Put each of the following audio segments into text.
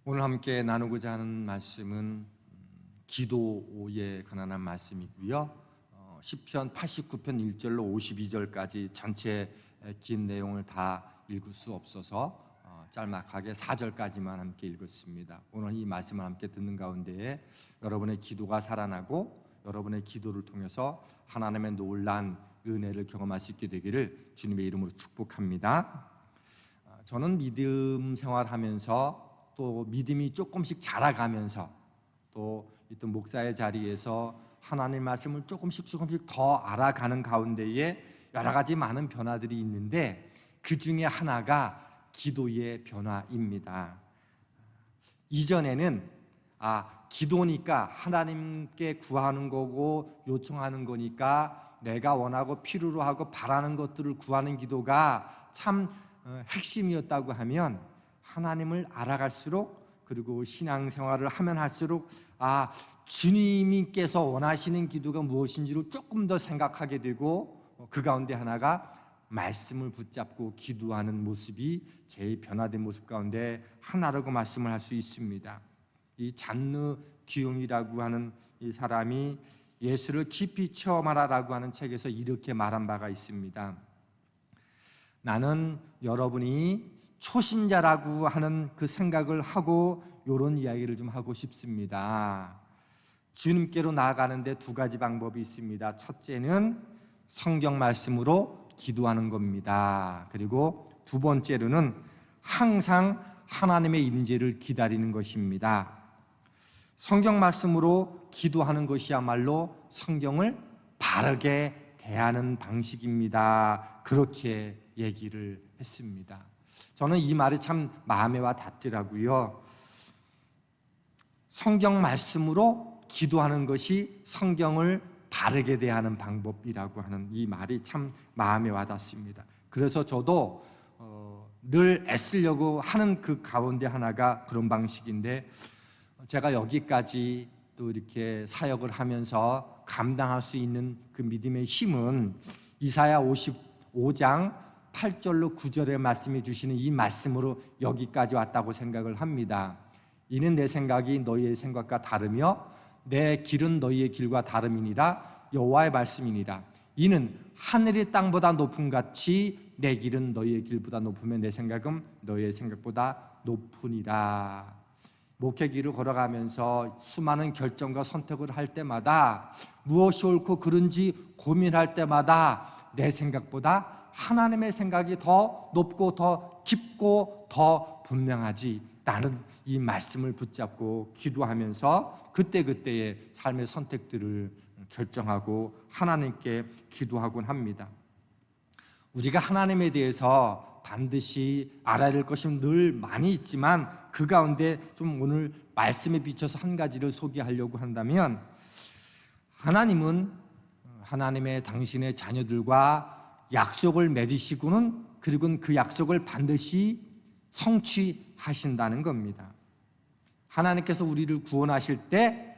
오늘 함께 나누고자 하는 말씀은 기도에 관한 말씀이고요. 시편 89편 1절로 52절까지 전체 긴 내용을 다 읽을 수 없어서 짤막하게 4절까지만 함께 읽었습니다. 오늘 이 말씀을 함께 듣는 가운데에 여러분의 기도가 살아나고 여러분의 기도를 통해서 하나님의 놀라운 은혜를 경험할 수 있게 되기를 주님의 이름으로 축복합니다. 저는 믿음 생활하면서 또 믿음이 조금씩 자라가면서 또 목사의 자리에서 하나님 말씀을 조금씩 더 알아가는 가운데에 여러 가지 많은 변화들이 있는데 그 중에 하나가 기도의 변화입니다. 이전에는 기도니까 하나님께 구하는 거고 요청하는 거니까 내가 원하고 필요로 하고 바라는 것들을 구하는 기도가 참 핵심이었다고 하면 하나님을 알아갈수록 그리고 신앙생활을 하면 할수록 주님께서 원하시는 기도가 무엇인지를 조금 더 생각하게 되고 그 가운데 하나가 말씀을 붙잡고 기도하는 모습이 제일 변화된 모습 가운데 하나라고 말씀을 할 수 있습니다. 이 잔느 기용이라고 하는 이 사람이 예수를 깊이 체험하라라고 하는 책에서 이렇게 말한 바가 있습니다. 나는 여러분이 초신자라고 하는 그 생각을 하고 이런 이야기를 좀 하고 싶습니다. 주님께로 나아가는데 두 가지 방법이 있습니다. 첫째는 성경 말씀으로 기도하는 겁니다. 그리고 두 번째로는 항상 하나님의 임재를 기다리는 것입니다. 성경 말씀으로 기도하는 것이야말로 성경을 바르게 대하는 방식입니다. 그렇게 얘기를 했습니다. 저는 이 말이 참 마음에 와 닿더라고요. 성경 말씀으로 기도하는 것이 성경을 바르게 대하는 방법이라고 하는 이 말이 참 마음에 와 닿습니다. 그래서 저도 늘 애쓰려고 하는 그 가운데 하나가 그런 방식인데 제가 여기까지 또 이렇게 사역을 하면서 감당할 수 있는 그 믿음의 힘은 이사야 55장 8절로 9절의 말씀이 주시는 이 말씀으로 여기까지 왔다고 생각을 합니다. 이는 내 생각이 너희의 생각과 다르며 내 길은 너희의 길과 다름이니라. 여호와의 말씀이니라. 이는 하늘이 땅보다 높음 같이 내 길은 너희의 길보다 높으며 내 생각은 너희의 생각보다 높으니라. 목회 길을 걸어가면서 수많은 결정과 선택을 할 때마다 무엇이 옳고 그른지 고민할 때마다 내 생각보다 하나님의 생각이 더 높고 더 깊고 더 분명하지. 나는 이 말씀을 붙잡고 기도하면서 그때그때의 삶의 선택들을 결정하고 하나님께 기도하곤 합니다. 우리가 하나님에 대해서 반드시 알아야 될 것이 늘 많이 있지만 그 가운데 좀 오늘 말씀에 비춰서 한 가지를 소개하려고 한다면 하나님은 하나님의 당신의 자녀들과 약속을 맺으시고는 그리고 그 약속을 반드시 성취하신다는 겁니다. 하나님께서 우리를 구원하실 때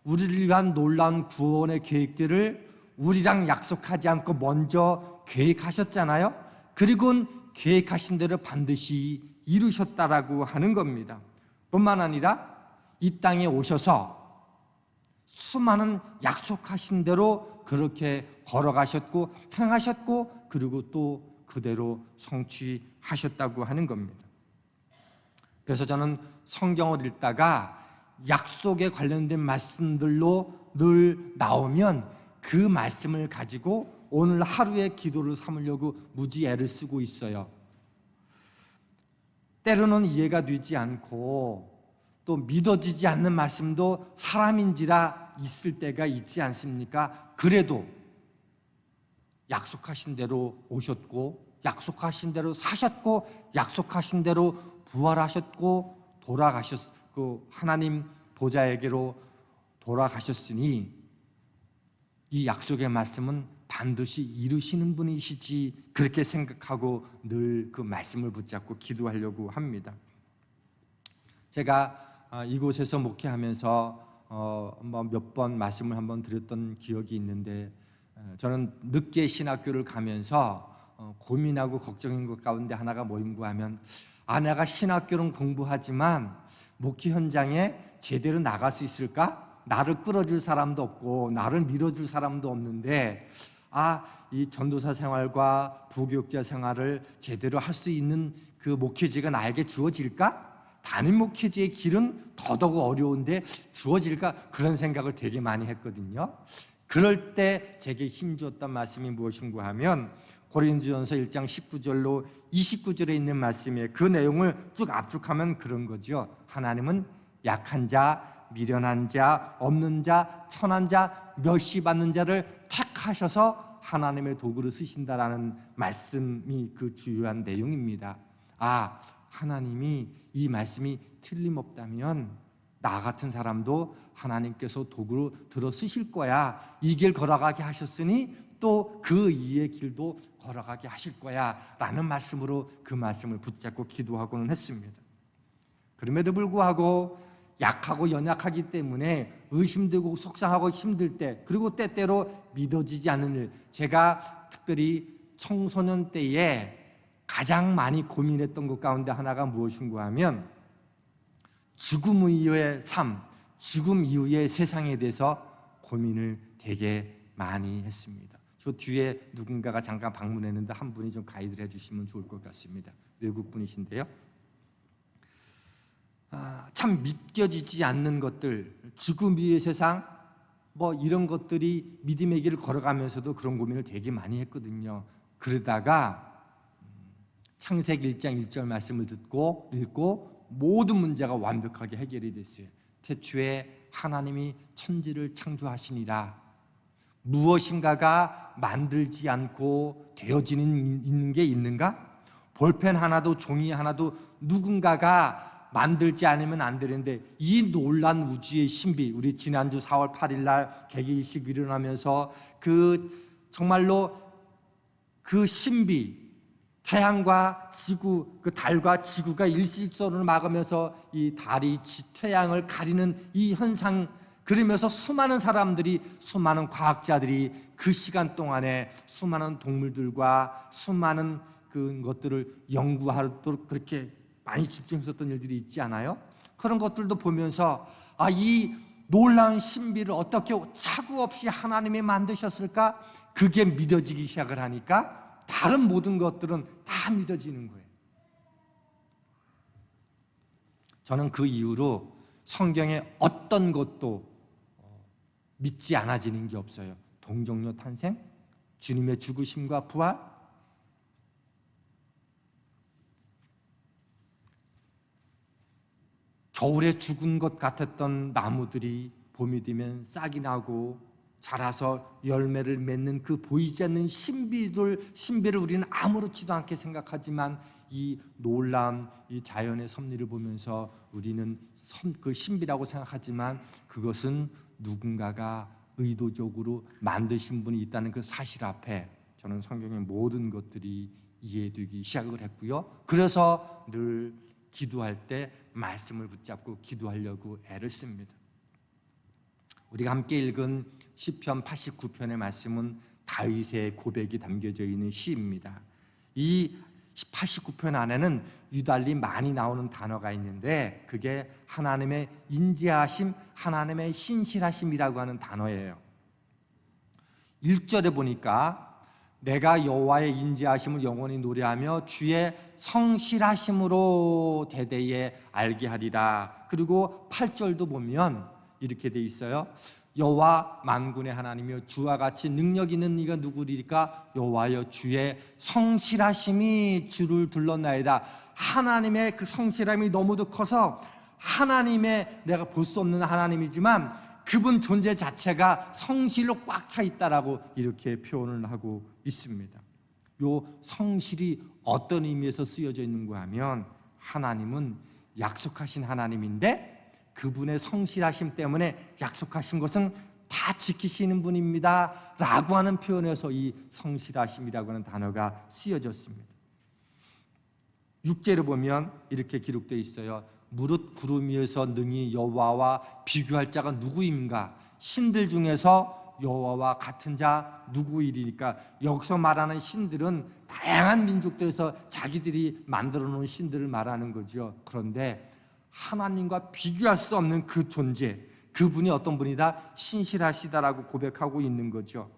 우리를 위한 놀라운 구원의 계획들을 우리랑 약속하지 않고 먼저 계획하셨잖아요. 그리고 계획하신 대로 반드시 이루셨다라고 하는 겁니다. 뿐만 아니라 이 땅에 오셔서 수많은 약속하신 대로 그렇게 걸어가셨고 행하셨고 그리고 또 그대로 성취하셨다고 하는 겁니다. 그래서 저는 성경을 읽다가 약속에 관련된 말씀들로 늘 나오면 그 말씀을 가지고 오늘 하루의 기도를 삼으려고 무지 애를 쓰고 있어요. 때로는 이해가 되지 않고 또 믿어지지 않는 말씀도 사람인지라 있을 때가 있지 않습니까? 그래도 약속하신 대로 오셨고 약속하신 대로 사셨고 약속하신 대로 부활하셨고 돌아가셨고 하나님 보좌에게로 돌아가셨으니 이 약속의 말씀은 반드시 이루시는 분이시지 그렇게 생각하고 늘 그 말씀을 붙잡고 기도하려고 합니다. 제가 이곳에서 목회하면서 몇 번 말씀을 한번 드렸던 기억이 있는데 저는 늦게 신학교를 가면서 고민하고 걱정인 것 가운데 하나가 뭐인가 하면 내가 신학교는 공부하지만 목회 현장에 제대로 나갈 수 있을까? 나를 끌어줄 사람도 없고 나를 밀어줄 사람도 없는데 이 전도사 생활과 부교육자 생활을 제대로 할 수 있는 그 목회지가 나에게 주어질까? 담임 목회지의 길은 더더욱 어려운데 주어질까? 그런 생각을 되게 많이 했거든요. 그럴 때 제게 힘주었던 말씀이 무엇인가 하면 고린도전서 1장 19절로 29절에 있는 말씀이에요. 그 내용을 쭉 압축하면 그런 거죠. 하나님은 약한 자, 미련한 자, 없는 자, 천한 자, 멸시받는 자를 택하셔서 하나님의 도구로 쓰신다라는 말씀이 그 주요한 내용입니다. 하나님이 이 말씀이 틀림없다면 나 같은 사람도 하나님께서 도구로 들어 쓰실 거야. 이 길 걸어가게 하셨으니 또 그 이의 길도 걸어가게 하실 거야 라는 말씀으로 그 말씀을 붙잡고 기도하고는 했습니다. 그럼에도 불구하고 약하고 연약하기 때문에 의심되고 속상하고 힘들 때, 그리고 때때로 믿어지지 않는 일, 제가 특별히 청소년 때에 가장 많이 고민했던 것 가운데 하나가 무엇인가 하면 죽음 이후의 삶, 죽음 이후의 세상에 대해서 고민을 되게 많이 했습니다. 저 뒤에 누군가가 잠깐 방문했는데 한 분이 좀 가이드를 해주시면 좋을 것 같습니다. 외국 분이신데요. 참 믿겨지지 않는 것들, 죽음 이후의 세상, 이런 것들이 믿음의 길을 걸어가면서도 그런 고민을 되게 많이 했거든요. 그러다가 창세기 1장 1절 말씀을 읽고 모든 문제가 완벽하게 해결이 됐어요. 태초에 하나님이 천지를 창조하시니라. 무엇인가가 만들지 않고 되어지는 있는 게 있는가? 볼펜 하나도 종이 하나도 누군가가 만들지 않으면 안 되는데, 이 놀란 우주의 신비, 우리 지난주 4월 8일 날 개기식 일어나면서 정말로 그 신비, 태양과 지구, 그 달과 지구가 일직선으로 막으면서 이 달이 태양을 가리는 이 현상, 그러면서 수많은 사람들이, 수많은 과학자들이 그 시간 동안에 수많은 동물들과 수많은 것들을 연구하도록 그렇게 많이 집중했었던 일들이 있지 않아요? 그런 것들도 보면서 이 놀라운 신비를 어떻게 착오 없이 하나님이 만드셨을까? 그게 믿어지기 시작을 하니까 다른 모든 것들은 다 믿어지는 거예요. 저는 그 이후로 성경의 어떤 것도 믿지 않아지는 게 없어요. 동정녀 탄생, 주님의 죽으심과 부활, 겨울에 죽은 것 같았던 나무들이 봄이 되면 싹이 나고 자라서 열매를 맺는 그 보이지 않는 신비를 우리는 아무렇지도 않게 생각하지만, 이 놀라운 이 자연의 섭리를 보면서 우리는 그 신비라고 생각하지만 그것은 누군가가 의도적으로 만드신 분이 있다는 그 사실 앞에 저는 성경의 모든 것들이 이해되기 시작을 했고요. 그래서 늘 기도할 때 말씀을 붙잡고 기도하려고 애를 씁니다. 우리가 함께 읽은 시편 89편의 말씀은 다윗의 고백이 담겨져 있는 시입니다. 이 89편 안에는 유달리 많이 나오는 단어가 있는데 그게 하나님의 인지하심, 하나님의 신실하심이라고 하는 단어예요. 1절에 보니까 내가 여호와의 인지하심을 영원히 노래하며 주의 성실하심으로 대대에 알게 하리라. 그리고 8절도 보면 이렇게 돼 있어요. 여호와 만군의 하나님이여 주와 같이 능력 있는 이가 누구리까? 여호와여 주의 성실하심이 주를 둘렀나이다. 하나님의 그 성실함이 너무도 커서 하나님의, 내가 볼 수 없는 하나님이지만 그분 존재 자체가 성실로 꽉 차 있다라고 이렇게 표현을 하고 있습니다. 요 성실이 어떤 의미에서 쓰여져 있는가 하면, 하나님은 약속하신 하나님인데 그분의 성실하심 때문에 약속하신 것은 다 지키시는 분입니다 라고 하는 표현에서 이 성실하심이라고 하는 단어가 쓰여졌습니다. 6절에 보면 이렇게 기록되어 있어요. 무릇 구름 위에서 능히 여호와와 비교할 자가 누구인가? 신들 중에서 여호와와 같은 자 누구이리니까? 여기서 말하는 신들은 다양한 민족들에서 자기들이 만들어 놓은 신들을 말하는 거죠. 그런데 하나님과 비교할 수 없는 그 존재, 그분이 어떤 분이다? 신실하시다라고 고백하고 있는 거죠.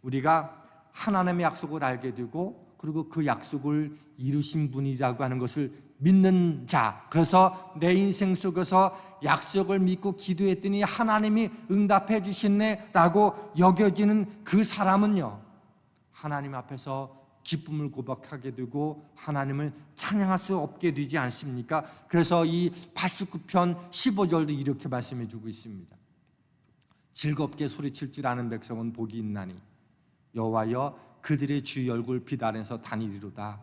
우리가 하나님의 약속을 알게 되고 그리고 그 약속을 이루신 분이라고 하는 것을 믿는 자, 그래서 내 인생 속에서 약속을 믿고 기도했더니 하나님이 응답해 주셨네 라고 여겨지는 그 사람은요, 하나님 앞에서 기쁨을 고백하게 되고 하나님을 찬양할 수 없게 되지 않습니까? 그래서 이 89편 15절도 이렇게 말씀해 주고 있습니다. 즐겁게 소리칠 줄 아는 백성은 복이 있나니 여호와여 그들의 주의 얼굴 빛 아래서 다니리로다.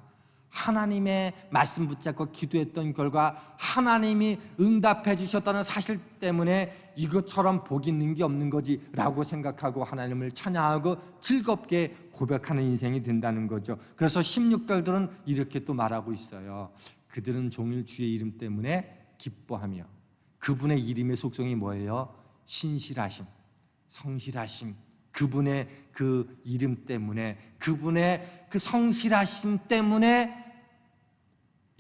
하나님의 말씀 붙잡고 기도했던 결과 하나님이 응답해 주셨다는 사실 때문에 이것처럼 복이 있는 게 없는 거지 라고 생각하고 하나님을 찬양하고 즐겁게 고백하는 인생이 된다는 거죠. 그래서 16절들은 이렇게 또 말하고 있어요. 그들은 종일 주의 이름 때문에 기뻐하며, 그분의 이름의 속성이 뭐예요? 신실하심, 성실하심, 그분의 그 이름 때문에, 그분의 그 성실하심 때문에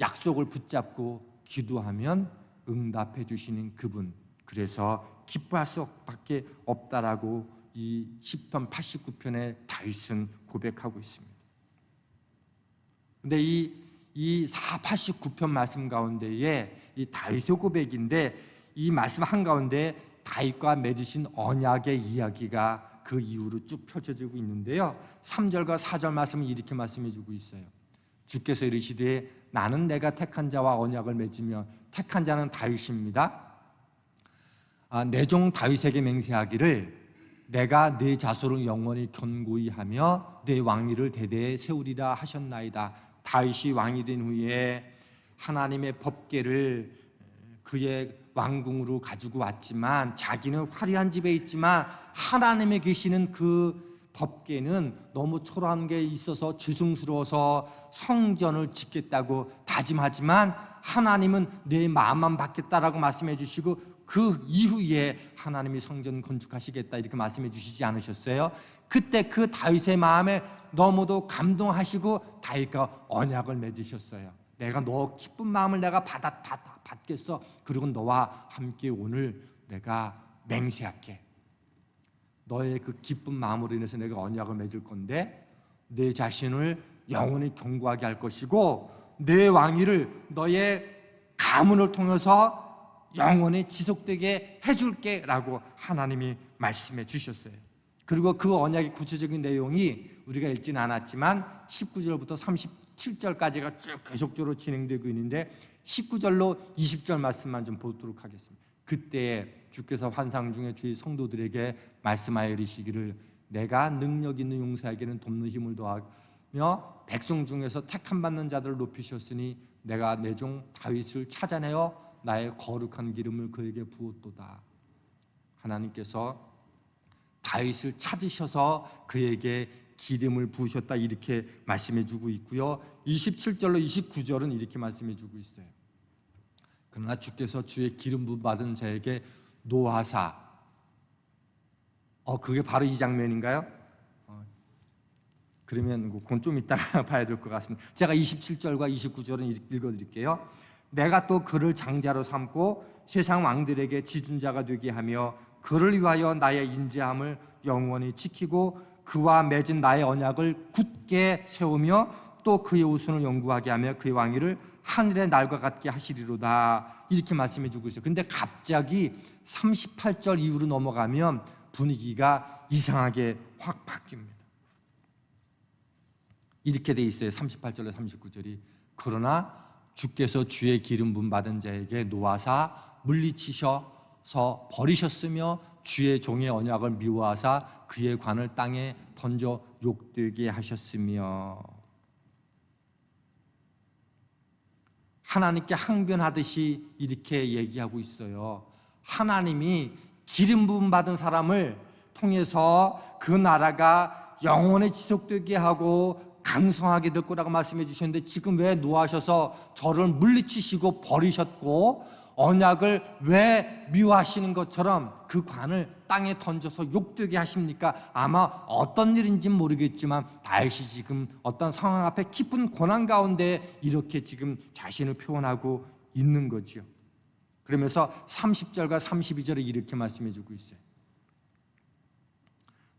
약속을 붙잡고 기도하면 응답해 주시는 그분, 그래서 기뻐할 수밖에 없다라고 이 시편 89편의 다윗은 고백하고 있습니다. 근데 이 89편 말씀 가운데에 이 다윗의 고백인데, 이 말씀 한가운데 다윗과 맺으신 언약의 이야기가 그 이후로 쭉 펼쳐지고 있는데요, 3절과 4절 말씀은 이렇게 말씀해 주고 있어요. 주께서 이르시되 나는 내가 택한 자와 언약을 맺으며, 택한 자는 다윗입니다. 내 종 다윗에게 맹세하기를 내가 네 자손을 영원히 견고히 하며 네 왕위를 대대에 세우리라 하셨나이다. 다윗이 왕이 된 후에 하나님의 법궤를 그의 왕궁으로 가지고 왔지만, 자기는 화려한 집에 있지만 하나님의 계시는 그 법궤는 너무 초라한 게 있어서 죄송스러워서 성전을 짓겠다고 다짐하지만 하나님은 내 마음만 받겠다라고 말씀해 주시고 그 이후에 하나님이 성전 건축하시겠다 이렇게 말씀해 주시지 않으셨어요? 그때 그 다윗의 마음에 너무도 감동하시고 다윗과 언약을 맺으셨어요. 내가 너 기쁜 마음을 내가 받겠어. 그리고 너와 함께 오늘 내가 맹세할게. 너의 그 기쁜 마음으로 인해서 내가 언약을 맺을 건데 내 자신을 영원히 견고하게 할 것이고 내 왕위를 너의 가문을 통해서 영원히 지속되게 해줄게 라고 하나님이 말씀해 주셨어요. 그리고 그 언약의 구체적인 내용이 우리가 읽지는 않았지만 19절부터 37절까지가 쭉 계속적으로 진행되고 있는데 19절로 20절 말씀만 좀 보도록 하겠습니다. 그때 주께서 환상 중에 주의 성도들에게 말씀하여 이르시기를 내가 능력 있는 용사에게는 돕는 힘을 더하며 백성 중에서 택함 받는 자들을 높이셨으니 내가 내 종 다윗을 찾아내어 나의 거룩한 기름을 그에게 부었도다. 하나님께서 다윗을 찾으셔서 그에게 기름을 부으셨다 이렇게 말씀해 주고 있고요, 27절로 29절은 이렇게 말씀해 주고 있어요. 그러나 주께서 주의 기름 부음 받은 자에게 노하사, 그게 바로 이 장면인가요? 그러면 그건 좀 이따가 봐야 될 것 같습니다. 제가 27절과 29절은 읽어드릴게요. 내가 또 그를 장자로 삼고 세상 왕들에게 지존자가 되게 하며 그를 위하여 나의 인자함을 영원히 지키고 그와 맺은 나의 언약을 굳게 세우며 또 그의 우순을 영구하게 하며 그의 왕위를 하늘의 날과 같게 하시리로다 이렇게 말씀해 주고 있어요. 근데 갑자기 38절 이후로 넘어가면 분위기가 이상하게 확 바뀝니다. 이렇게 돼 있어요. 38절에 39절이 그러나 주께서 주의 기름 부음 받은 자에게 노하사 물리치셔서 버리셨으며 주의 종의 언약을 미워하사 그의 관을 땅에 던져 욕되게 하셨으며, 하나님께 항변하듯이 이렇게 얘기하고 있어요. 하나님이 기름 부음 받은 사람을 통해서 그 나라가 영원히 지속되게 하고 강성하게 될 거라고 말씀해 주셨는데 지금 왜 노하셔서 저를 물리치시고 버리셨고 언약을 왜 미워하시는 것처럼 그 관을 땅에 던져서 욕되게 하십니까? 아마 어떤 일인지는 모르겠지만 다윗이 지금 어떤 상황 앞에 깊은 고난 가운데 이렇게 지금 자신을 표현하고 있는 거지요. 그러면서 30절과 32절에 이렇게 말씀해 주고 있어요.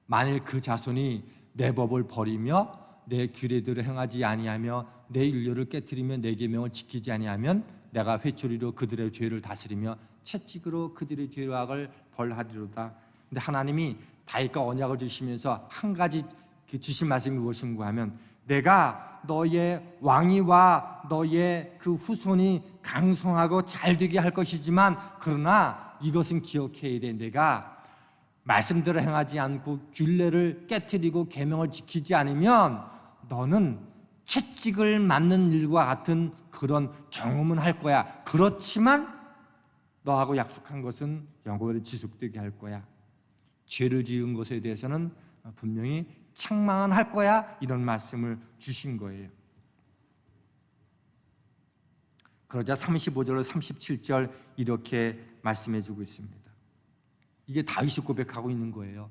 만일 그 자손이 내 법을 버리며 내 규례대로 행하지 아니하며 내 율례를 깨뜨리며 내 계명을 지키지 아니하면 내가 회초리로 그들의 죄를 다스리며 채찍으로 그들의 죄악을 벌하리로다. 근데 하나님이 다윗과 언약을 주시면서 한 가지 주신 말씀이 무엇인가 하면, 내가 너의 왕위와 너의 그 후손이 강성하고 잘되게 할 것이지만, 그러나 이것은 기억해야 돼. 내가 말씀대로 행하지 않고 규례를 깨뜨리고 계명을 지키지 않으면 너는 채찍을 맞는 일과 같은 그런 경험은 할 거야. 그렇지만 너하고 약속한 것은 영원히 지속되게 할 거야. 죄를 지은 것에 대해서는 분명히 책망은 할 거야. 이런 말씀을 주신 거예요. 그러자 35절 37절 이렇게 말씀해 주고 있습니다. 이게 다윗이 고백하고 있는 거예요.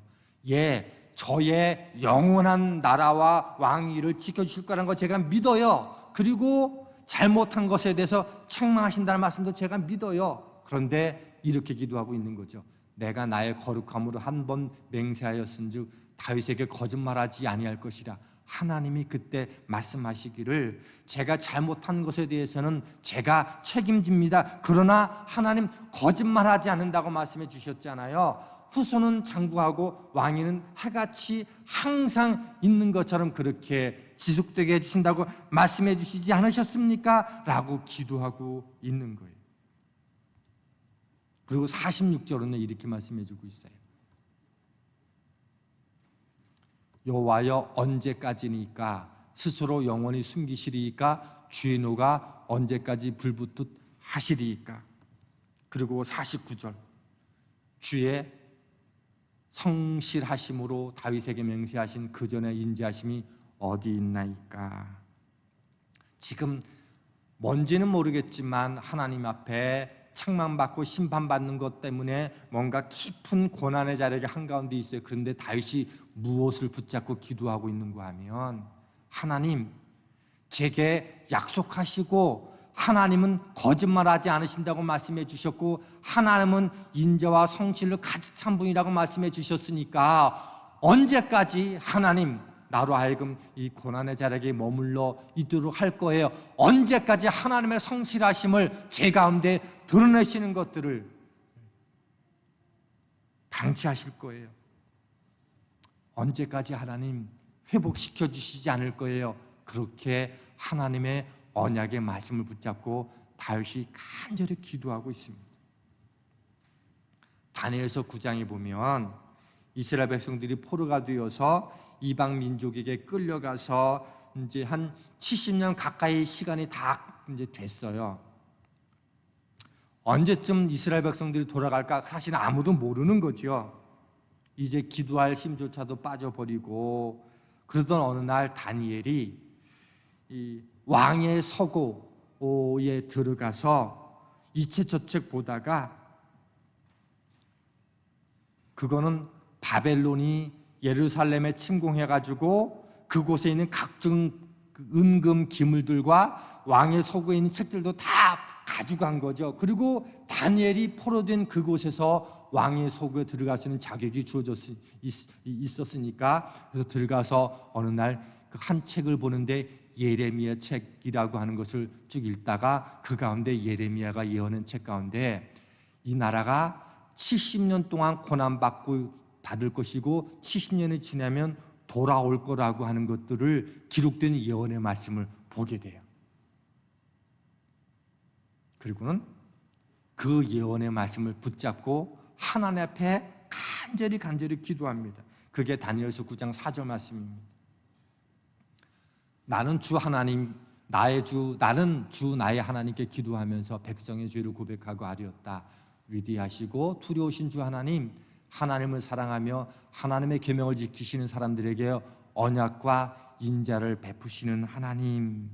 예, 저의 영원한 나라와 왕위를 지켜주실 거라는 거 제가 믿어요. 그리고 잘못한 것에 대해서 책망하신다는 말씀도 제가 믿어요. 그런데 이렇게 기도하고 있는 거죠. 내가 나의 거룩함으로 한 번 맹세하였은즉 다윗에게 거짓말하지 아니할 것이라. 하나님이 그때 말씀하시기를, 제가 잘못한 것에 대해서는 제가 책임집니다. 그러나 하나님 거짓말하지 않는다고 말씀해 주셨잖아요. 후손은 장구하고 왕위는 해같이 항상 있는 것처럼 그렇게 지속되게 해주신다고 말씀해 주시지 않으셨습니까? 라고 기도하고 있는 거예요. 그리고 46절은 이렇게 말씀해 주고 있어요. 여호와여, 언제까지니까 스스로 영원히 숨기시리이까? 주의 노가 언제까지 불붙듯 하시리이까? 그리고 49절, 주의 성실하심으로 다윗에게 맹세하신 그 전에 인자하심이 어디 있나이까? 지금 뭔지는 모르겠지만 하나님 앞에 책망받고 심판받는 것 때문에 뭔가 깊은 고난의 자리가 한가운데 있어요. 그런데 다윗이 무엇을 붙잡고 기도하고 있는가 하면, 하나님, 제게 약속하시고 하나님은 거짓말하지 않으신다고 말씀해 주셨고 하나님은 인자와 성실로 가득 찬 분이라고 말씀해 주셨으니까 언제까지 하나님 나로 하여금 이 고난의 자락에 머물러 있도록 할 거예요? 언제까지 하나님의 성실하심을 제 가운데 드러내시는 것들을 방치하실 거예요? 언제까지 하나님 회복시켜 주시지 않을 거예요? 그렇게 하나님의 언약의 말씀을 붙잡고 다윗이 간절히 기도하고 있습니다. 다니엘서 9장에 보면 이스라엘 백성들이 포로가 되어서 이방 민족에게 끌려가서 이제 한 70년 가까이 시간이 다 이제 됐어요. 언제쯤 이스라엘 백성들이 돌아갈까 사실 아무도 모르는 거죠. 이제 기도할 힘조차도 빠져버리고, 그러던 어느 날 다니엘이 이 왕의 서고에 들어가서 이체저책 보다가, 그거는 바벨론이 예루살렘에 침공해가지고 그곳에 있는 각종 은금 기물들과 왕의 서고에 있는 책들도 다 가져간 거죠. 그리고 다니엘이 포로된 그곳에서 왕의 서고에 들어갈 수 있는 자격이 있었으니까, 그래서 들어가서 어느 날 그 한 책을 보는데 예레미야 책이라고 하는 것을 쭉 읽다가 그 가운데 예레미야가 예언한 책 가운데 이 나라가 70년 동안 고난받을 것이고 70년이 지나면 돌아올 거라고 하는 것들을 기록된 예언의 말씀을 보게 돼요. 그리고는 그 예언의 말씀을 붙잡고 하나님 앞에 간절히 기도합니다. 그게 다니엘서 9장 4절 말씀입니다. 나는 주 하나님 나는 주 나의 하나님께 기도하면서 백성의 죄를 고백하고 아뢰었다. 위대하시고 두려우신 주 하나님, 하나님을 사랑하며 하나님의 계명을 지키시는 사람들에게 언약과 인자를 베푸시는 하나님.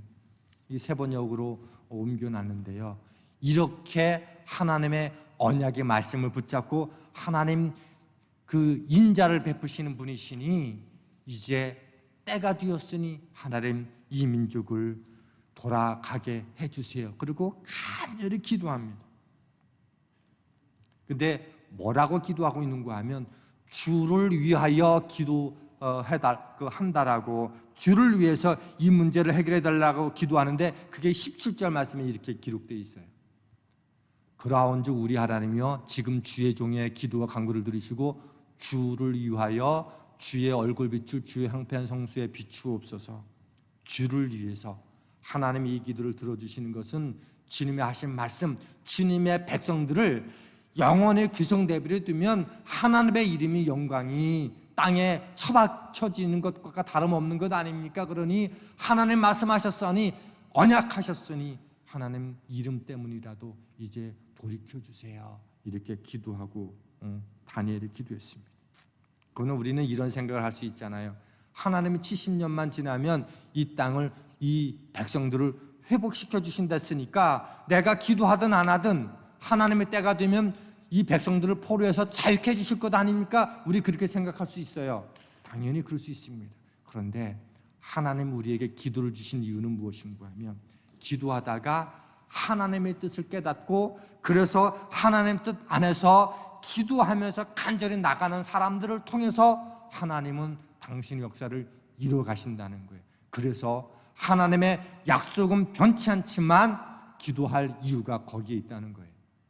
이 세 번역으로 옮겨놨는데요. 이렇게 하나님의 언약의 말씀을 붙잡고 하나님 그 인자를 베푸시는 분이시니 이제 때가 되었으니 하나님 이 민족을 돌아가게 해주세요. 그리고 간절히 기도합니다. 근데 뭐라고 기도하고 있는가 하면 주를 위하여 한다라고, 주를 위해서 이 문제를 해결해 달라고 기도하는데, 그게 17절 말씀에 이렇게 기록되어 있어요. 그라온즉 우리 하나님이여, 지금 주의 종의 기도와 간구를 들으시고 주를 위하여 주의 얼굴빛을 주의 황폐한 성수에 비추옵소서. 주를 위해서 하나님이 이 기도를 들어주시는 것은 주님이 하신 말씀, 주님의 백성들을 영원의 귀성대비를 두면 하나님의 이름이, 영광이 땅에 처박혀지는 것과 다름없는 것 아닙니까? 그러니 하나님 말씀하셨으니, 언약하셨으니 하나님 이름 때문이라도 이제 돌이켜주세요. 이렇게 기도하고 다니엘이 기도했습니다. 그러나 우리는 이런 생각을 할 수 있잖아요. 하나님이 70년만 지나면 이 땅을, 이 백성들을 회복시켜 주신다 했으니까 내가 기도하든 안 하든 하나님의 때가 되면 이 백성들을 포로해서 자유케 해주실 것 아닙니까? 우리 그렇게 생각할 수 있어요. 당연히 그럴 수 있습니다. 그런데 하나님 우리에게 기도를 주신 이유는 무엇인가 하면, 기도하다가 하나님의 뜻을 깨닫고 그래서 하나님 뜻 안에서 기도하면서 간절히 나가는 사람들을 통해서 하나님은 당신의 역사를 이루어 가신다는 거예요. 그래서 하나님의 약속은 변치 않지만 기도할 이유가 거기에 있다는 거예요.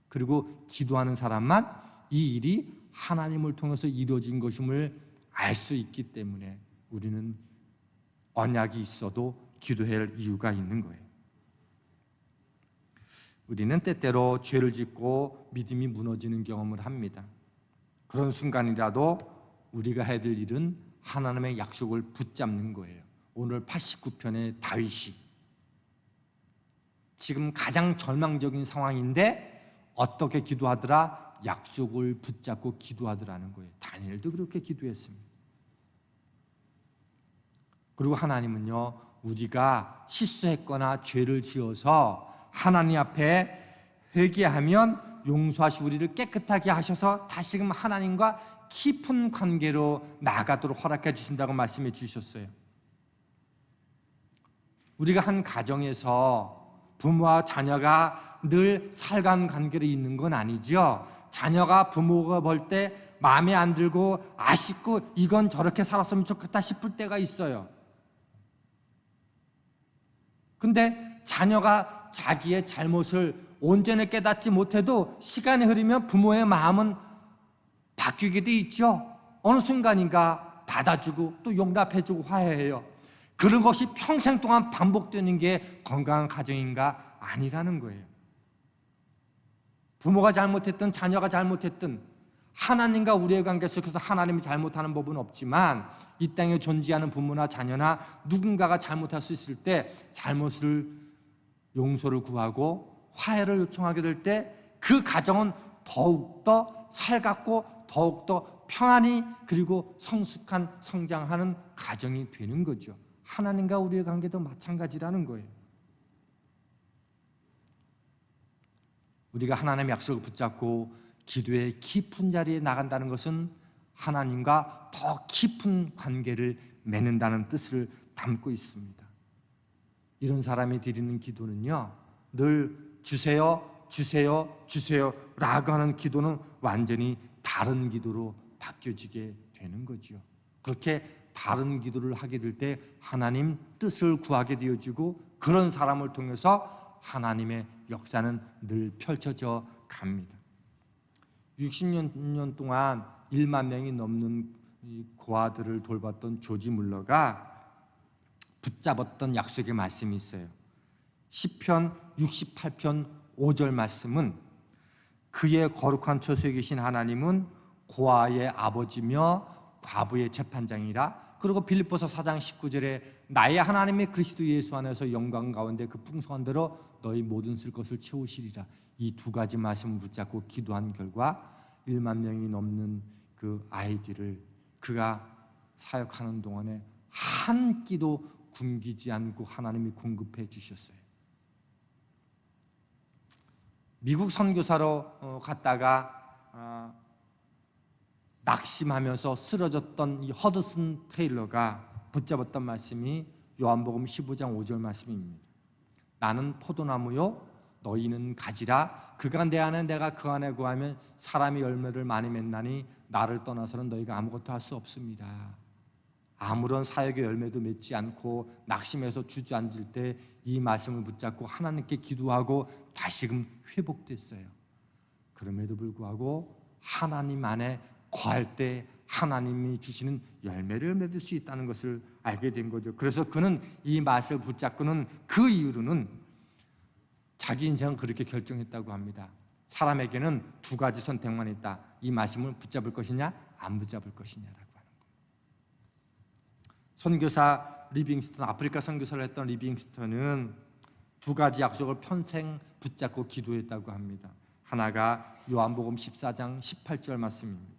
그리고 기도하는 사람만 이 일이 하나님을 통해서 이루어진 것임을 알 수 있기 때문에 우리는 언약이 있어도 기도할 이유가 있는 거예요. 우리는 때때로 죄를 짓고 믿음이 무너지는 경험을 합니다. 그런 순간이라도 우리가 해야 될 일은 하나님의 약속을 붙잡는 거예요. 오늘 89편의 다윗이 지금 가장 절망적인 상황인데 어떻게 기도하더라? 약속을 붙잡고 기도하더라는 거예요. 다니엘도 그렇게 기도했습니다. 그리고 하나님은요, 우리가 실수했거나 죄를 지어서 하나님 앞에 회개하면 용서하시 우리를 깨끗하게 하셔서 다시금 하나님과 깊은 관계로 나아가도록 허락해 주신다고 말씀해 주셨어요. 우리가 한 가정에서 부모와 자녀가 늘 살간 관계로 있는 건 아니죠. 자녀가 부모가 볼 때 마음에 안 들고 아쉽고 이건 저렇게 살았으면 좋겠다 싶을 때가 있어요. 근데 자녀가 자기의 잘못을 온전히 깨닫지 못해도 시간이 흐르면 부모의 마음은 바뀌기도 있죠. 어느 순간인가 받아주고 또 용납해주고 화해해요. 그런 것이 평생 동안 반복되는 게 건강한 가정인가? 아니라는 거예요. 부모가 잘못했든 자녀가 잘못했든 하나님과 우리의 관계 속에서 하나님이 잘못하는 법은 없지만 이 땅에 존재하는 부모나 자녀나 누군가가 잘못할 수 있을 때 잘못을 용서를 구하고 화해를 요청하게 될 때 그 가정은 더욱더 살갑고 더욱더 평안히 그리고 성숙한 성장하는 가정이 되는 거죠. 하나님과 우리의 관계도 마찬가지라는 거예요. 우리가 하나님의 약속을 붙잡고 기도의 깊은 자리에 나간다는 것은 하나님과 더 깊은 관계를 맺는다는 뜻을 담고 있습니다. 이런 사람이 드리는 기도는요, 늘 주세요, 주세요, 주세요 라고 하는 기도는 완전히 다른 기도로 바뀌어지게 되는 거죠. 그렇게 다른 기도를 하게 될 때 하나님 뜻을 구하게 되어지고 그런 사람을 통해서 하나님의 역사는 늘 펼쳐져 갑니다. 60년 동안 1만 명이 넘는 고아들을 돌봤던 조지 물러가 붙잡았던 약속의 말씀이 있어요. 시편 68편 5절 말씀은 그의 거룩한 처소에 계신 하나님은 고아의 아버지며 과부의 재판장이라. 그리고 빌립보서 4장 19절에 나의 하나님의 그리스도 예수 안에서 영광 가운데 그 풍성한 대로 너희 모든 쓸 것을 채우시리라. 이 두 가지 말씀을 붙잡고 기도한 결과 1만 명이 넘는 그 아이들을 그가 사역하는 동안에 한 끼도 굶기지 않고 하나님이 공급해 주셨어요. 미국 선교사로 갔다가 낙심하면서 쓰러졌던 이 허드슨 테일러가 붙잡았던 말씀이 요한복음 15장 5절 말씀입니다. 나는 포도나무요 너희는 가지라. 그가 내 안에 내가 그 안에 거하면 사람이 열매를 많이 맺나니 나를 떠나서는 너희가 아무것도 할 수 없습니다. 아무런 사역의 열매도 맺지 않고 낙심해서 주저앉을 때 이 말씀을 붙잡고 하나님께 기도하고 다시금 회복됐어요. 그럼에도 불구하고 하나님 안에 거할 때 하나님이 주시는 열매를 맺을 수 있다는 것을 알게 된 거죠. 그래서 그는 이 말씀을 붙잡고는 그 이후로는 자기 인생은 그렇게 결정했다고 합니다. 사람에게는 두 가지 선택만 있다. 이 말씀을 붙잡을 것이냐 안 붙잡을 것이냐라고 하는 거예요. 선교사 리빙스턴, 아프리카 선교사를 했던 리빙스턴은 두 가지 약속을 평생 붙잡고 기도했다고 합니다. 하나가 요한복음 14장 18절 말씀입니다.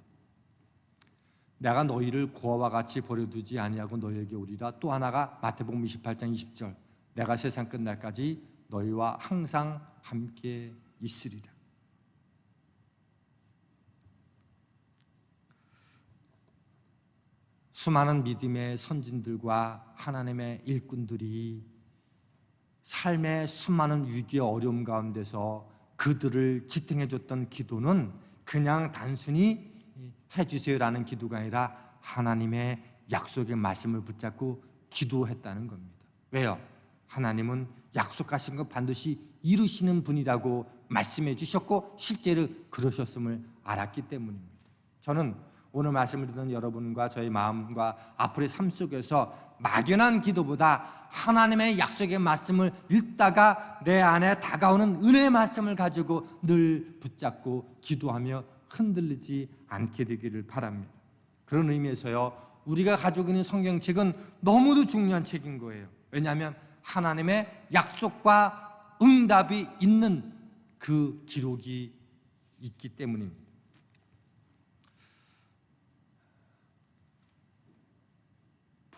내가 너희를 고아와 같이 버려두지 아니하고 너희에게 오리라. 또 하나가 마태복음 28장 20절 내가 세상 끝날까지 너희와 항상 함께 있으리라. 수많은 믿음의 선진들과 하나님의 일꾼들이 삶의 수많은 위기와 어려움 가운데서 그들을 지탱해줬던 기도는 그냥 단순히 해주세요라는 기도가 아니라 하나님의 약속의 말씀을 붙잡고 기도했다는 겁니다. 왜요? 하나님은 약속하신 것 반드시 이루시는 분이라고 말씀해 주셨고 실제로 그러셨음을 알았기 때문입니다. 저는 오늘 말씀을 듣는 여러분과 저희 마음과 앞으로의 삶 속에서 막연한 기도보다 하나님의 약속의 말씀을 읽다가 내 안에 다가오는 은혜의 말씀을 가지고 늘 붙잡고 기도하며 흔들리지 않게 되기를 바랍니다. 그런 의미에서요, 우리가 가지고 있는 성경책은 너무도 중요한 책인 거예요. 왜냐하면 하나님의 약속과 응답이 있는 그 기록이 있기 때문입니다.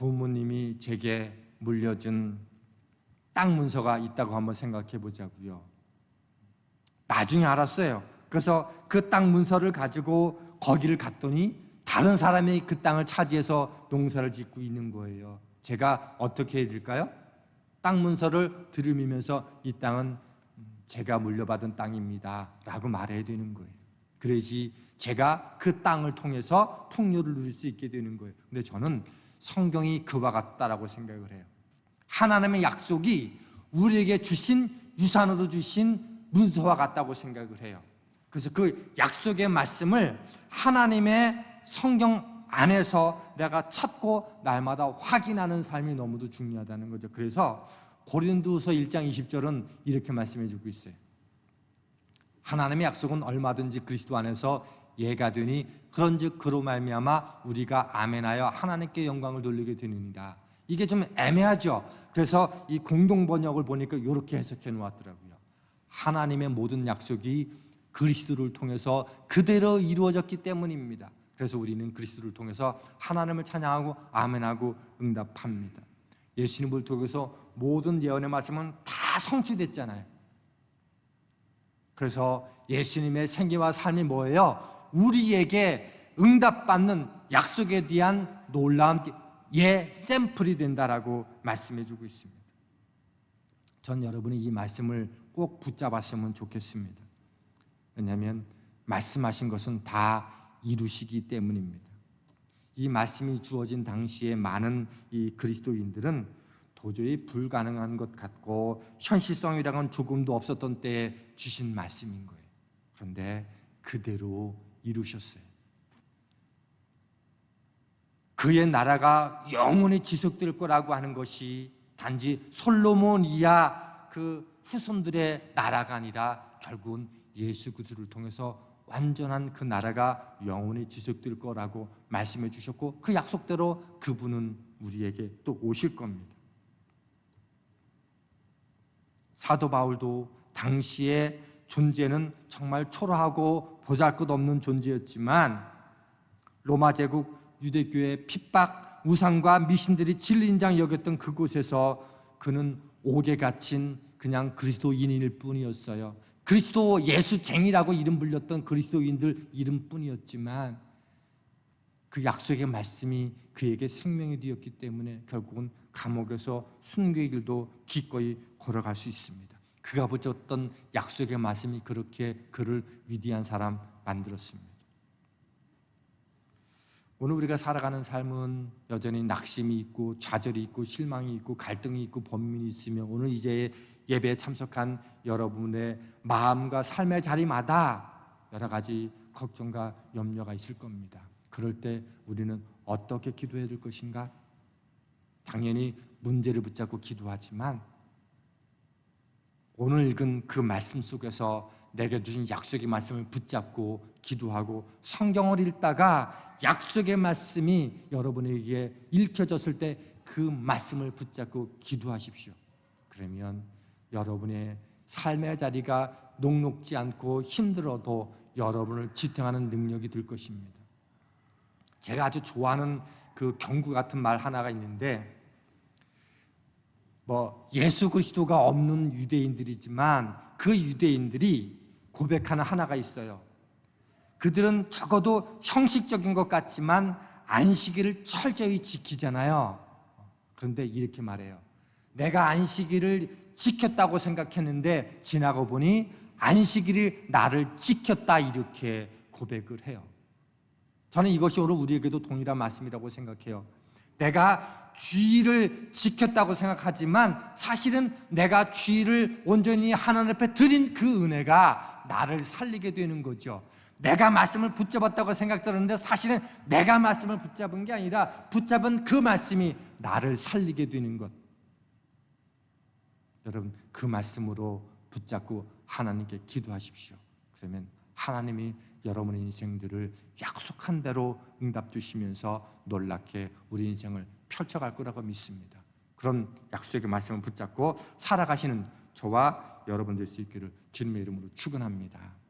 부모님이 제게 물려준 땅 문서가 있다고 한번 생각해 보자고요. 나중에 알았어요. 그래서 그 땅 문서를 가지고 거기를 갔더니 다른 사람이 그 땅을 차지해서 농사를 짓고 있는 거예요. 제가 어떻게 해야 될까요? 땅 문서를 들이밀면서 이 땅은 제가 물려받은 땅입니다 라고 말해야 되는 거예요. 그래야지 제가 그 땅을 통해서 풍요를 누릴 수 있게 되는 거예요. 근데 저는 성경이 그와 같다라고 생각을 해요. 하나님의 약속이 우리에게 주신 유산으로 주신 문서와 같다고 생각을 해요. 그래서 그 약속의 말씀을 하나님의 성경 안에서 내가 찾고 날마다 확인하는 삶이 너무도 중요하다는 거죠. 그래서 고린도서 1장 20절은 이렇게 말씀해 주고 있어요. 하나님의 약속은 얼마든지 그리스도 안에서 예가 되니 그런즉 그로 말미암아 우리가 아멘하여 하나님께 영광을 돌리게 되느니라. 이게 좀 애매하죠. 그래서 이 공동 번역을 보니까 이렇게 해석해 놓았더라고요. 하나님의 모든 약속이 그리스도를 통해서 그대로 이루어졌기 때문입니다. 그래서 우리는 그리스도를 통해서 하나님을 찬양하고 아멘하고 응답합니다. 예수님을 통해서 모든 예언의 말씀은 다 성취됐잖아요. 그래서 예수님의 생애와 삶이 뭐예요? 우리에게 응답받는 약속에 대한 놀라운 샘플이 된다라고 말씀해 주고 있습니다. 전 여러분이 이 말씀을 꼭 붙잡았으면 좋겠습니다. 왜냐하면 말씀하신 것은 다 이루시기 때문입니다. 이 말씀이 주어진 당시에 많은 이 그리스도인들은 도저히 불가능한 것 같고 현실성이라고는 조금도 없었던 때에 주신 말씀인 거예요. 그런데 그대로 이루셨어요. 그의 나라가 영원히 지속될 거라고 하는 것이 단지 솔로몬 이하 그 후손들의 나라가 아니라 결국은 예수 그리스도를 통해서 완전한 그 나라가 영원히 지속될 거라고 말씀해 주셨고 그 약속대로 그분은 우리에게 또 오실 겁니다. 사도 바울도 당시의 존재는 정말 초라하고 보잘것없는 존재였지만 로마 제국 유대교의 핍박, 우상과 미신들이 진리인장 여겼던 그곳에서 그는 옥에 갇힌 그냥 그리스도인일 뿐이었어요. 그리스도 예수쟁이라고 이름 불렸던 그리스도인들 이름뿐이었지만 그 약속의 말씀이 그에게 생명이 되었기 때문에 결국은 감옥에서 순교의 길도 기꺼이 걸어갈 수 있습니다. 그가 붙였던 약속의 말씀이 그렇게 그를 위대한 사람 만들었습니다. 오늘 우리가 살아가는 삶은 여전히 낙심이 있고 좌절이 있고 실망이 있고 갈등이 있고 번민이 있으며 오늘 이제 예배에 참석한 여러분의 마음과 삶의 자리마다 여러 가지 걱정과 염려가 있을 겁니다. 그럴 때 우리는 어떻게 기도해야 될 것인가? 당연히 문제를 붙잡고 기도하지만 오늘 읽은 그 말씀 속에서 내게 주신 약속의 말씀을 붙잡고 기도하고 성경을 읽다가 약속의 말씀이 여러분에게 읽혀졌을 때 그 말씀을 붙잡고 기도하십시오. 그러면 여러분의 삶의 자리가 녹록지 않고 힘들어도 여러분을 지탱하는 능력이 될 것입니다. 제가 아주 좋아하는 그 경구 같은 말 하나가 있는데 예수 그리스도가 없는 유대인들이지만 그 유대인들이 고백하는 하나가 있어요. 그들은 적어도 형식적인 것 같지만 안식일을 철저히 지키잖아요. 그런데 이렇게 말해요. 내가 안식일을 지켰다고 생각했는데 지나고 보니 안식일이 나를 지켰다, 이렇게 고백을 해요. 저는 이것이 오늘 우리에게도 동일한 말씀이라고 생각해요. 내가 주의를 지켰다고 생각하지만 사실은 내가 주의를 온전히 하나님 앞에 드린 그 은혜가 나를 살리게 되는 거죠. 내가 말씀을 붙잡았다고 생각들었는데 사실은 내가 말씀을 붙잡은 게 아니라 붙잡은 그 말씀이 나를 살리게 되는 것. 여러분, 그 말씀으로 붙잡고 하나님께 기도하십시오. 그러면 하나님이 여러분의 인생들을 약속한 대로 응답 주시면서 놀랍게 우리 인생을 펼쳐갈 거라고 믿습니다. 그런 약속의 말씀을 붙잡고 살아가시는 저와 여러분 될 수 있기를 주님의 이름으로 축원합니다.